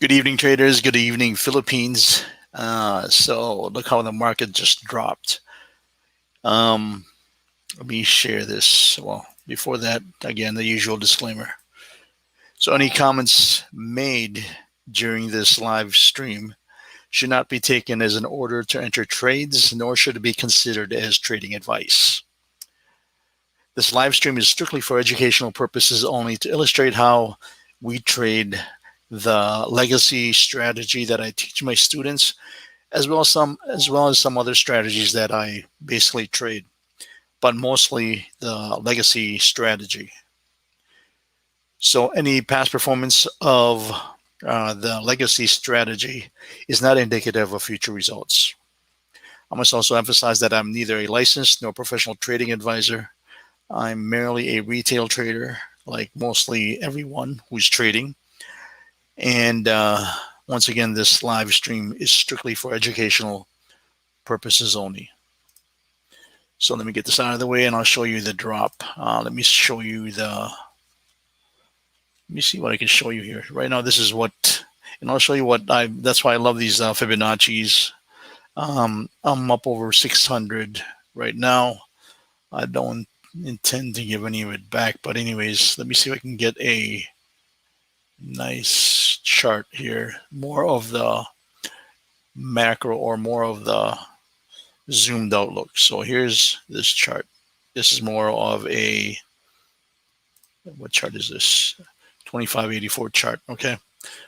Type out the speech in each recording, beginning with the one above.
Good evening, traders. Good evening, Philippines. So look how the market just dropped. Um, Let me share this. Well, before that, again, the usual disclaimer. So any comments made during this live stream should not be taken as an order to enter trades, nor should it be considered as trading advice. This live stream is strictly for educational purposes only to illustrate how we trade the legacy strategy that I teach my students as well as some other strategies that I basically trade, but mostly the legacy strategy. So any past performance of the legacy strategy is not indicative of future results. I must also emphasize that I'm neither a licensed nor professional trading advisor. I'm merely a retail trader, like mostly everyone who's trading. And once again, this live stream is strictly for educational purposes only. So let me get this out of the way and I'll show you the drop. Let me show you let me see what I can show you here. Right now, this is what, and I'll show you that's why I love these Fibonacci's. I'm up over 600 right now. I don't intend to give any of it back, but anyways, let me see if I can get a nice chart here. More of the macro or more of the zoomed out look. So here's this chart. This is more of a, what chart is this? 2584 chart. Okay.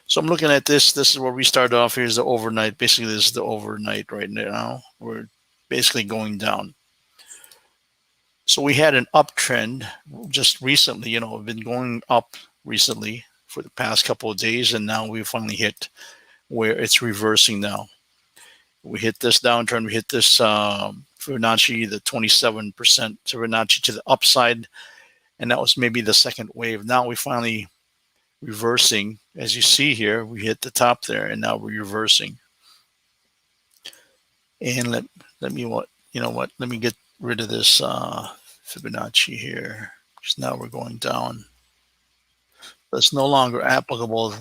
So I'm looking at this. This is where we started off. Here's the overnight. Basically, this is the overnight right now. We're basically going down. So we had an uptrend just recently. We've been going up recently for the past couple of days, and now we finally hit where it's reversing now. We hit this downturn. We hit this Fibonacci, the 27% Fibonacci to the upside, and that was maybe the second wave. Now we finally reversing. As you see here, we hit the top there, and now we're reversing. And let me let me get rid of this Fibonacci here, because now we're going down. That's no longer applicable.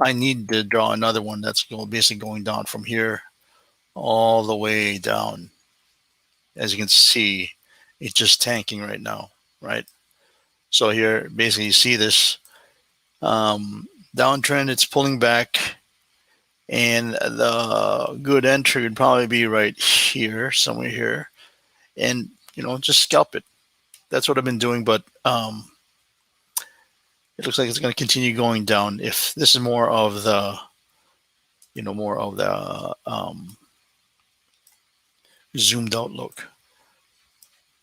I need to draw another one that's basically going down from here all the way down. As you can see, it's just tanking right now, right? So here, basically, you see this downtrend. It's pulling back, and the good entry would probably be right here, somewhere here, and just scalp it. That's what I've been doing, but it looks like it's going to continue going down. If this is more of the, zoomed out look.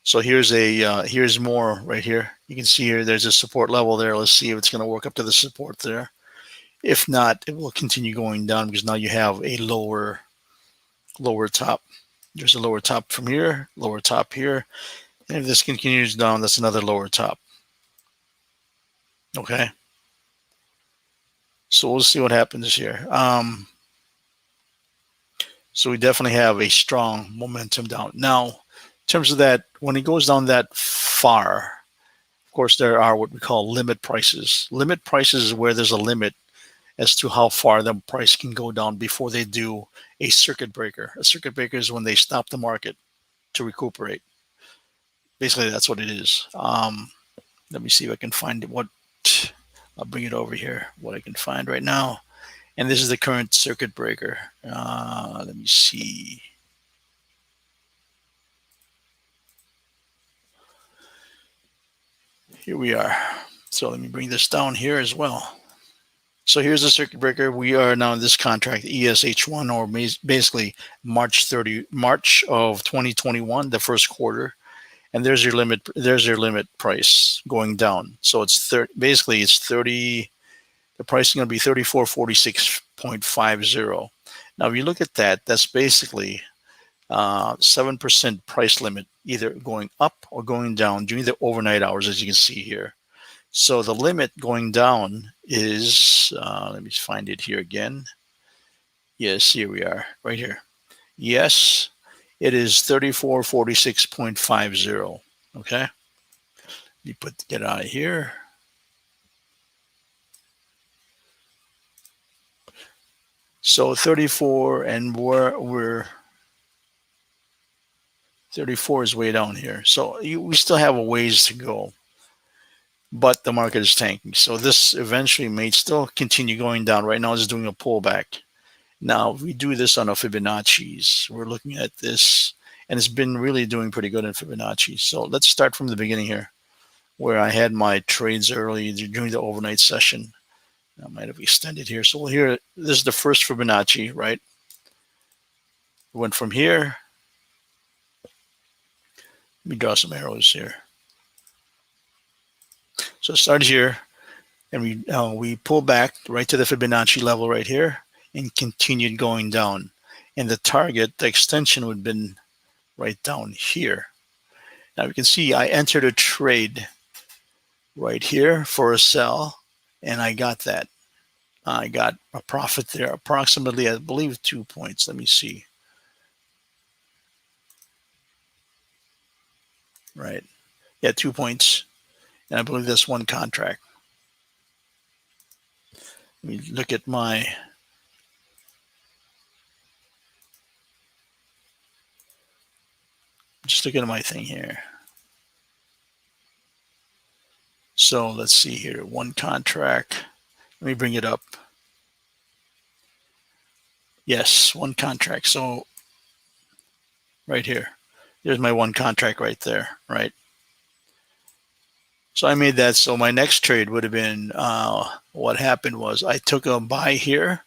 So here's more right here. You can see here there's a support level there. Let's see if it's going to work up to the support there. If not, it will continue going down because now you have a lower top. There's a lower top from here, lower top here. And if this continues down, that's another lower top. Okay. So we'll see what happens here. So we definitely have a strong momentum down. Now, in terms of that, when it goes down that far, of course, there are what we call limit prices. Limit prices is where there's a limit as to how far the price can go down before they do a circuit breaker. A circuit breaker is when they stop the market to recuperate. Basically, that's what it is. Let me see if I can find what. I'll bring it over here. What I can find right now, and this is the current circuit breaker. Let me see. Here we are. So let me bring this down here as well. So here's the circuit breaker. We are now in this contract, ESH1, or basically March of 2021, the first quarter. And there's your limit. There's your limit price going down. So it's basically it's 30. The price is going to be 3446.50. Now, if you look at that, that's basically 7% price limit, either going up or going down during the overnight hours, as you can see here. So the limit going down is, let me find it here again. Yes, here we are, right here. Yes, it is 3446.50. Okay. Let me get out of here. So 34, and we're 34 is way down here. So we still have a ways to go, but the market is tanking. So this eventually may still continue going down. Right now, it's doing a pullback. Now, if we do this on a Fibonacci's, we're looking at this, and it's been really doing pretty good in Fibonacci. So let's start from the beginning here, where I had my trades early during the overnight session. I might have extended here. So here, this is the first Fibonacci, right? Went from here. Let me draw some arrows here. So it started here, and we pulled back right to the Fibonacci level right here and continued going down. And the target, the extension would have been right down here. Now you can see I entered a trade right here for a sell, and I got that. I got a profit there, approximately, I believe, 2 points. Let me see. Right. Yeah, 2 points. And I believe that's one contract. Let me look at my just looking at my thing here. So let's see here. One contract. Let me bring it up. Yes, one contract. So right here. There's my one contract right there, right? So I made that. So my next trade would have been what happened was I took a buy here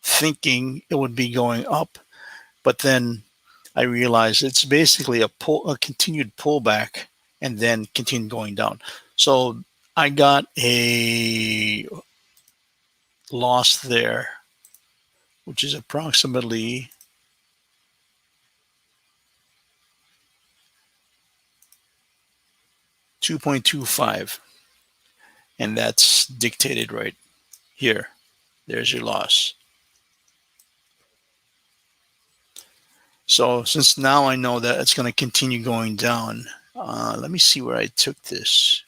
thinking it would be going up, but then I realized it's basically a continued pullback and then continued going down. So I got a loss there, which is approximately 2.25, and that's dictated right here. There's your loss. So since now I know that it's going to continue going down, let me see where I took this.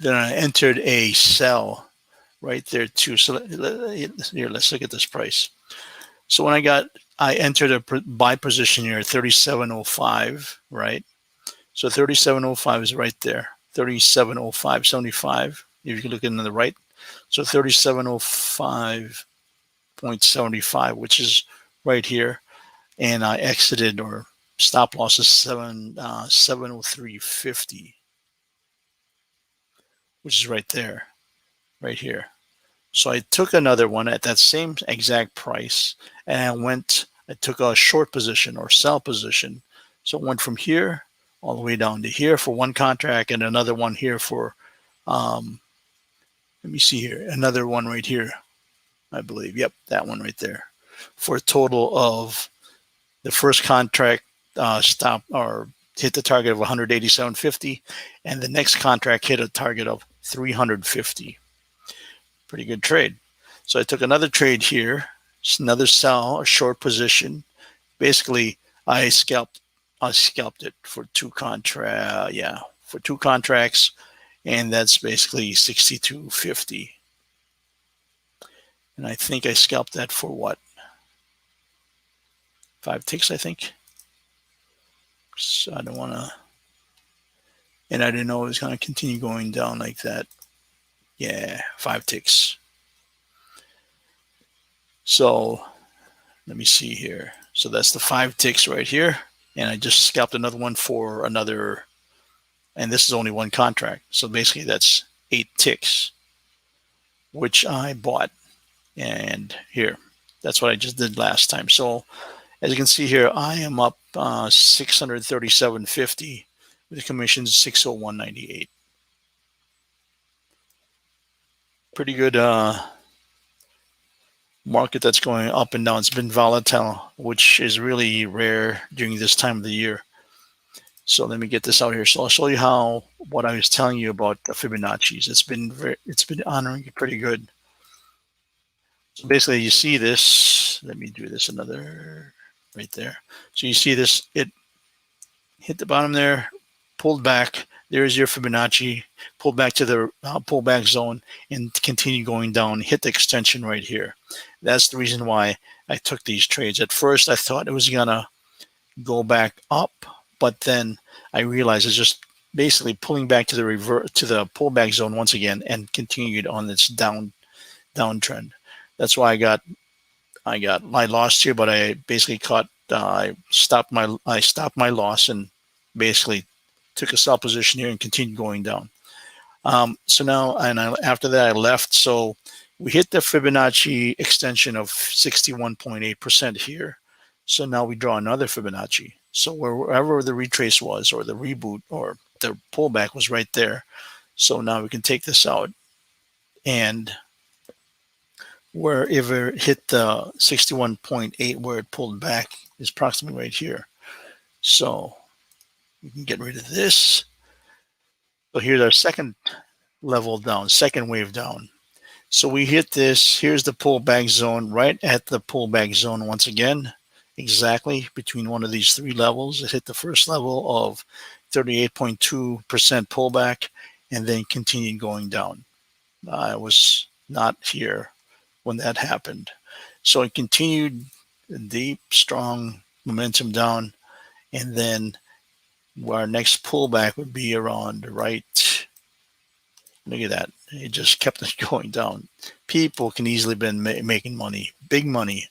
Then I entered a sell right there too. So here, let's look at this price. So when I entered a buy position here at 37.05, right? So 37.05 is right there. 37.0575. If you can look in the right. So 37.05.75, which is right here. And I exited, or stop loss is 703.50, which is right there, right here. So I took another one at that same exact price, and I took a short position or sell position. So it went from here all the way down to here for one contract, and another one here for, let me see here, another one right here, I believe. Yep, that one right there, for a total of the first contract stop or hit the target of 187.50, and the next contract hit a target of 350. Pretty good trade. So I took another trade here. It's another sell, a short position. Basically, I scalped it for two contracts, and that's basically 62.50. And I think I scalped that for what? 5 ticks, I think. So I don't want to, and I didn't know it was going to continue going down like that. Yeah, 5 ticks. So let me see here. So that's the 5 ticks right here. And I just scalped another one for another, and this is only one contract. So basically that's 8 ticks, which I bought. And here, that's what I just did last time. So as you can see here, I am up 637.50 with the commissions 601.98. Pretty good market that's going up and down. It's been volatile, which is really rare during this time of the year. So let me get this out here. So I'll show you what I was telling you about the Fibonacci's. It's been honoring it pretty good. So basically, you see this. Let me do this another right there. So you see this. It hit the bottom there, pulled back, There's your Fibonacci. Pull back to the pullback zone and continue going down. Hit the extension right here. That's the reason why I took these trades. At first, I thought it was gonna go back up, but then I realized it's just basically pulling back to the pullback zone once again and continued on this downtrend. That's why I lost here, but I basically caught. I stopped my loss and basically took a sell position here and continued going down. So now, after that, I left. So we hit the Fibonacci extension of 61.8% here. So now we draw another Fibonacci. So wherever the retrace was, or the reboot, or the pullback was right there. So now we can take this out, and wherever it hit the 61.8 where it pulled back is approximately right here. So we can get rid of this. So here's our second level down, second wave down. So we hit this. Here's the pullback zone, right at the pullback zone once again, exactly between one of these three levels. It hit the first level of 38.2% pullback and then continued going down. I was not here when that happened. So it continued deep, strong momentum down, and then our next pullback would be around right. Look at that. It just kept us going down. People can easily been making money, big money.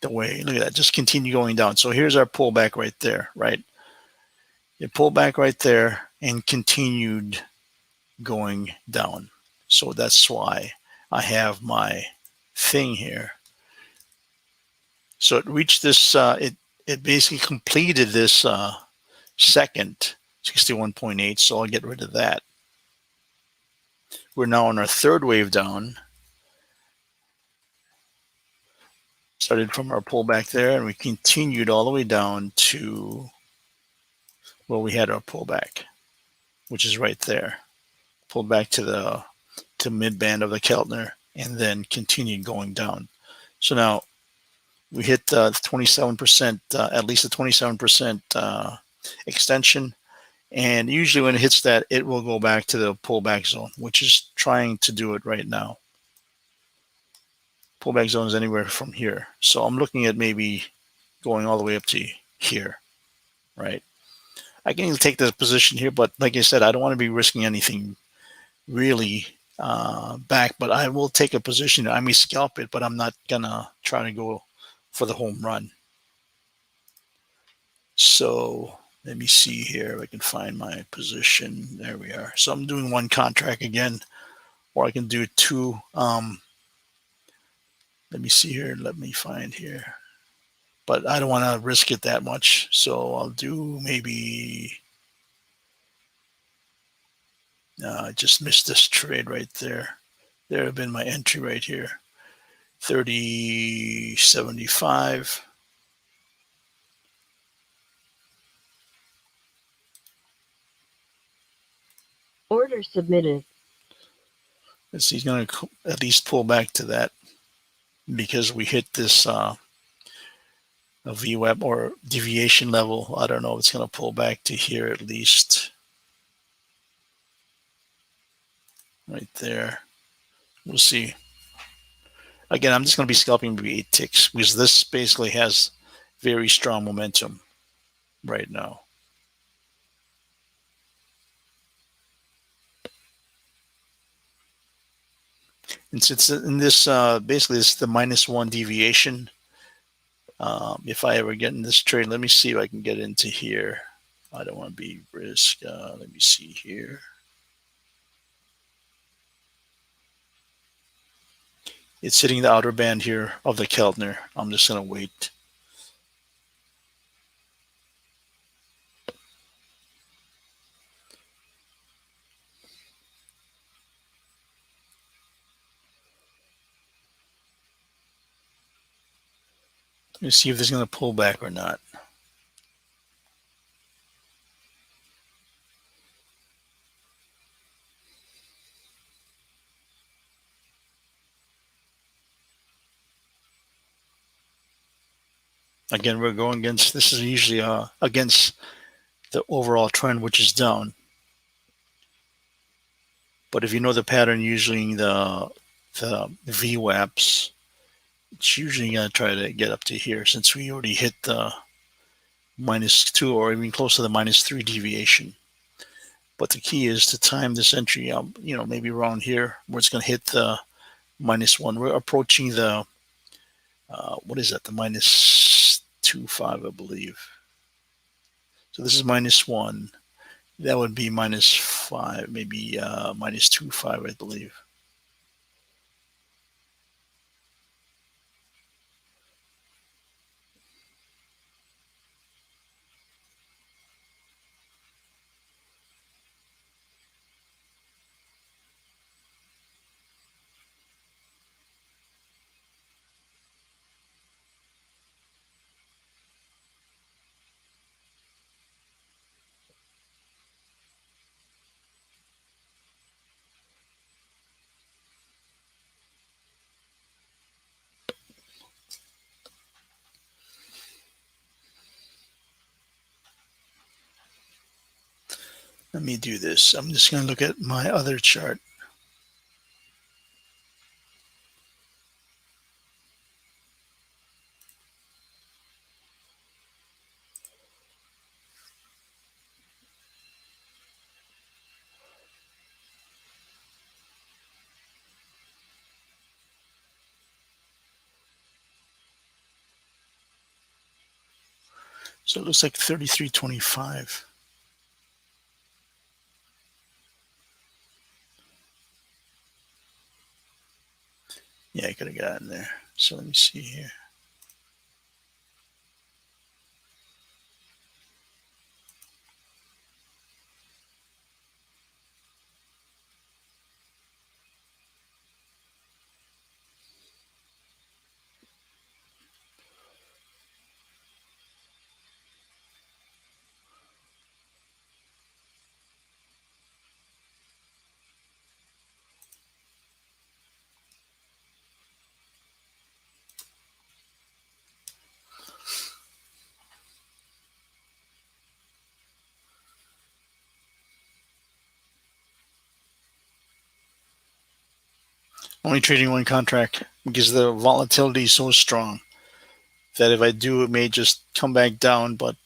The way, look at that, just continue going down. So here's our pullback right there, right? It pulled back right there and continued going down. So that's why I have my thing here. So it reached this, it basically completed this second 61.8. So I'll get rid of that. We're now on our third wave down. Started from our pullback there, and we continued all the way down to where we had our pullback, which is right there. Pulled back to the mid band of the Keltner, and then continued going down. So now we hit 27%, at least a 27% extension. And usually when it hits that, it will go back to the pullback zone, which is trying to do it right now. Pullback zone is anywhere from here. So I'm looking at maybe going all the way up to here, right? I can take this position here, but like I said, I don't want to be risking anything really back, but I will take a position. I may scalp it, but I'm not gonna try to go for the home run. So let me see here if I can find my position. There we are. So I'm doing one contract again, or I can do two. Let me see here. Let me find here. But I don't want to risk it that much. So I'll do maybe. I just missed this trade right there. There have been my entry right here. 30.75. Order submitted. Let's see, he's going to at least pull back to that because we hit this a VWAP or deviation level. I don't know if it's going to pull back to here at least. Right there. We'll see. Again, I'm just going to be scalping maybe 8 ticks because this basically has very strong momentum right now. And since in this, basically this is the -1 deviation. If I ever get in this trade, let me see if I can get into here. I don't want to be risk. Let me see here. It's hitting the outer band here of the Keltner. I'm just going to wait. Let me see if this is going to pull back or not. Again, we're going against, this is usually against the overall trend, which is down. But if you know the pattern using the VWAPs, it's usually going to try to get up to here since we already hit the -2 or even close to the -3 deviation. But the key is to time this entry, maybe around here where it's going to hit the -1. We're approaching the, what is that, the -2.5, I believe. So this is -1. That would be -5, maybe -2.5, I believe. Let me do this. I'm just going to look at my other chart. So it looks like 33.25. Yeah, I could have gotten there. So let me see here. Only trading one contract because the volatility is so strong that if I do, it may just come back down. But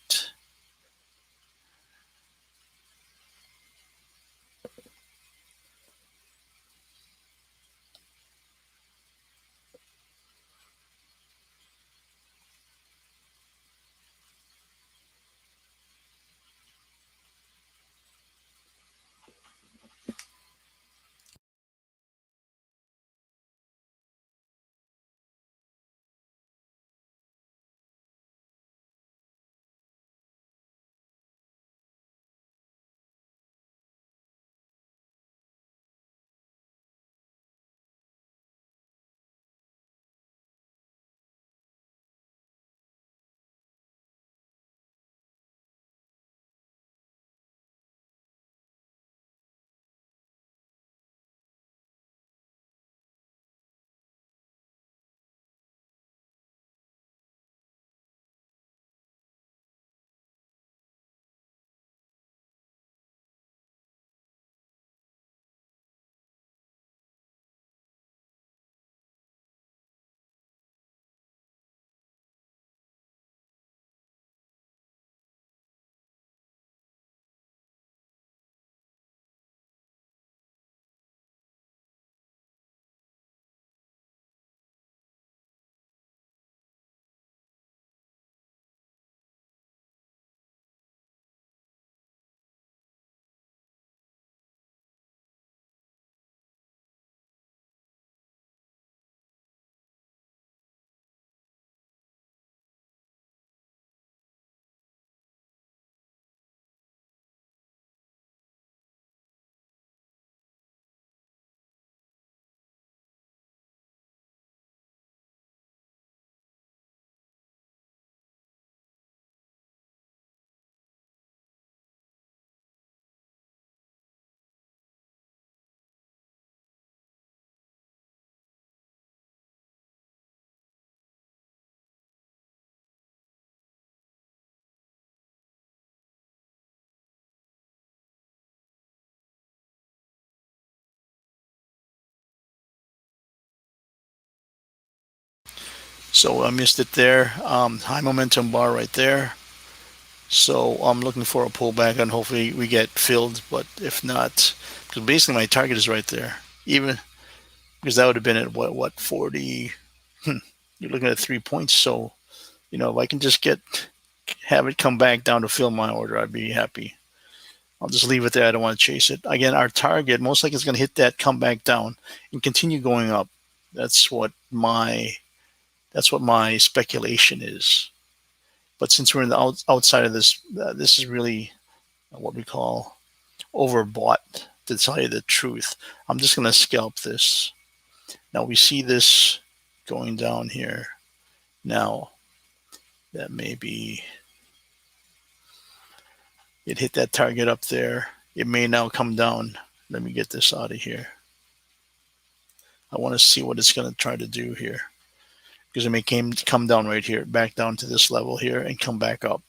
So I missed it there. High momentum bar right there. So I'm looking for a pullback and hopefully we get filled. But if not, because basically my target is right there. Even because that would have been at what 40. You're looking at 3 points. So if I can just have it come back down to fill my order, I'd be happy. I'll just leave it there. I don't want to chase it. Again, our target most likely is going to hit that, come back down, and continue going up. That's what my speculation is. But since we're in the outside of this, this is really what we call overbought. To tell you the truth, I'm just going to scalp this. Now we see this going down here. Now that maybe it hit that target up there. It may now come down. Let me get this out of here. I want to see what it's going to try to do here because it may come down right here, back down to this level here, and come back up.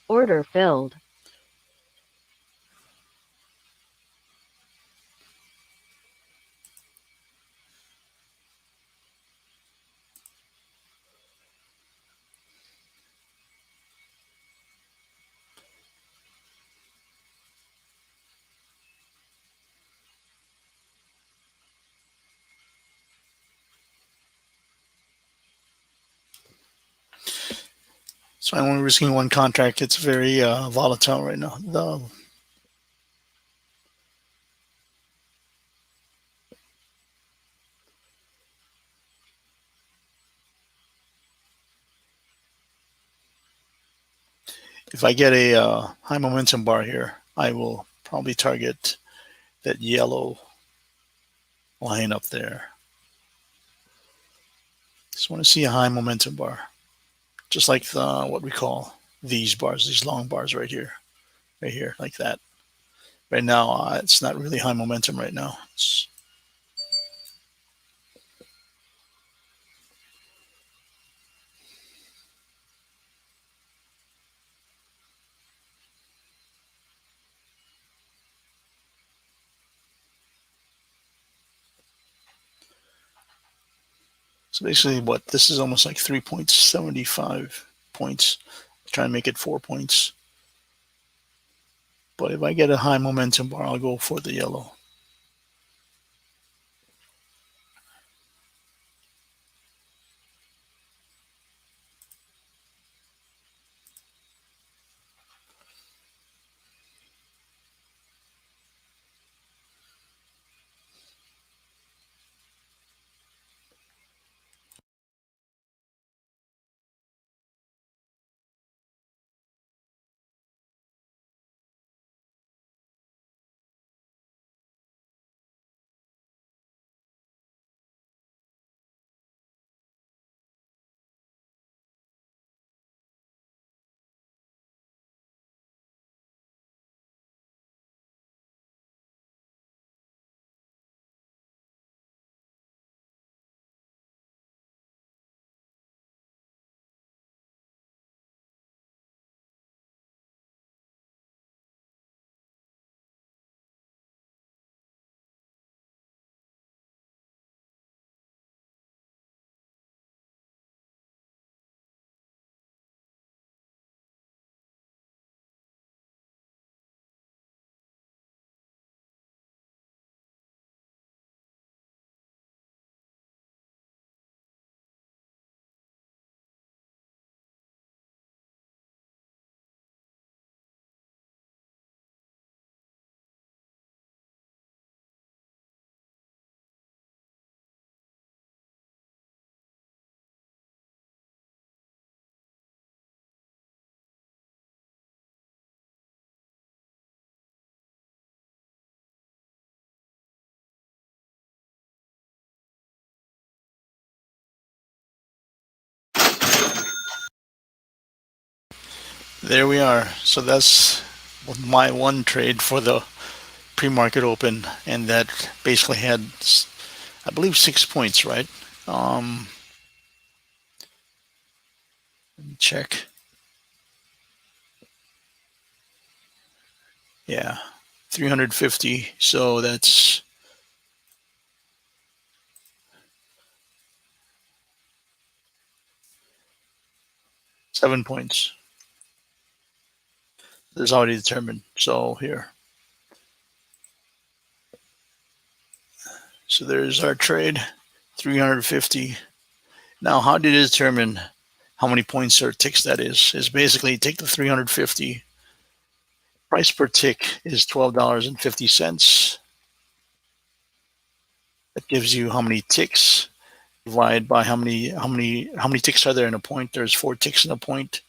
Order filled. So I'm only risking one contract. It's very volatile right now. If I get a high momentum bar here, I will probably target that yellow line up there. Just want to see a high momentum bar, just like what we call these bars, these long bars right here, like that. Right now, it's not really high momentum right now. So basically, what this is almost like 3.75 points. Try and make it 4 points. But if I get a high momentum bar, I'll go for the yellow. There we are. So that's my one trade for the pre-market open, and that basically had, I believe, 6 points, right? Um, Let me check. Yeah, 350. So that's 7 points. That's already determined. So here. So there's our trade, 350. Now, how did it determine how many points or ticks that is? Is basically take the 350. Price per tick is $12.50. That gives you how many ticks. Divide by how many ticks are there in a point. There's 4 ticks in a point.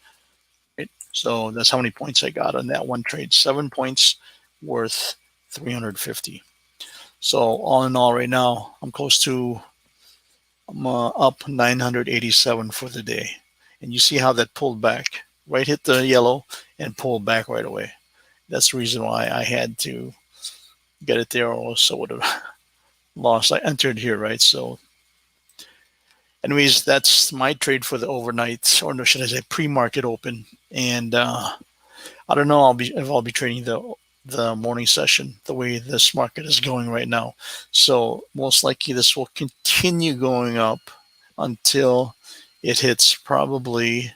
Right? So that's how many points I got on that one trade. 7 points worth 350. So all in all, right now I'm up 987 for the day, and you see how that pulled back. Right, hit the yellow and pulled back right away. That's the reason why I had to get it there, or else I would have lost. I entered here, right? So, anyways, that's my trade for the overnight, or no, should I say pre-market open. And I don't know. If I'll be trading the morning session the way this market is going right now. So most likely this will continue going up until it hits probably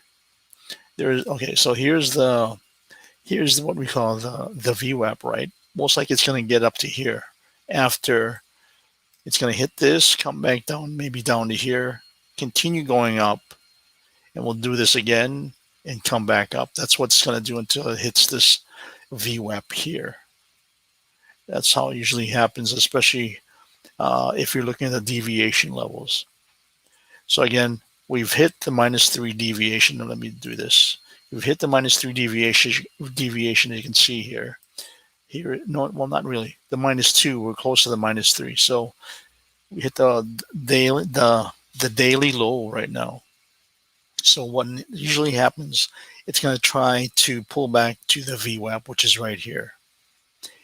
there's okay. So here's what we call the VWAP, right? Most likely it's going to get up to here after it's going to hit this, come back down, maybe down to here, continue going up, and we'll do this again and come back up. That's what it's going to do until it hits this VWAP here. That's how it usually happens, especially if you're looking at the deviation levels. So again, we've hit the -3 deviation. Let me do this. We've hit the -3 deviation you can see here. Here, no, well, not really. The -2, we're close to the -3. So we hit the daily low right now. So what usually happens, it's going to try to pull back to the VWAP, which is right here.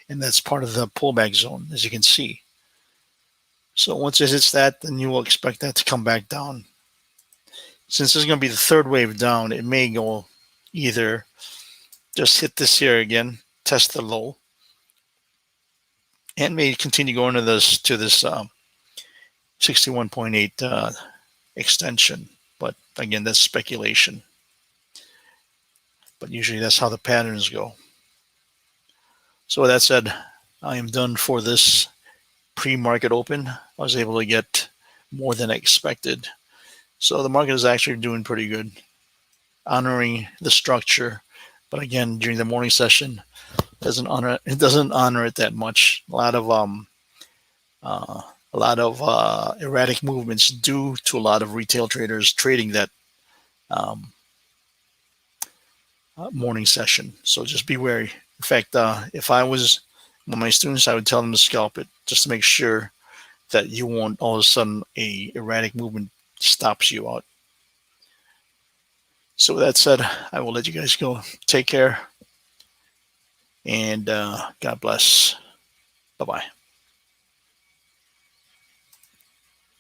And that's part of the pullback zone, as you can see. So once it hits that, then you will expect that to come back down. Since this is going to be the third wave down, it may go either just hit this here again, test the low, and may continue going to this 61.8 extension. But again, that's speculation. But usually that's how the patterns go. So with that said, I am done for this pre-market open. I was able to get more than expected. So the market is actually doing pretty good, honoring the structure. But again, during the morning session, doesn't honor it that much. A lot of erratic movements due to a lot of retail traders trading that um, morning session. So just be wary. In fact, if I was one of my students, I would tell them to scalp it just to make sure that you won't all of a sudden a erratic movement stops you out. So with that said, I will let you guys go. Take care, and God bless. Bye bye.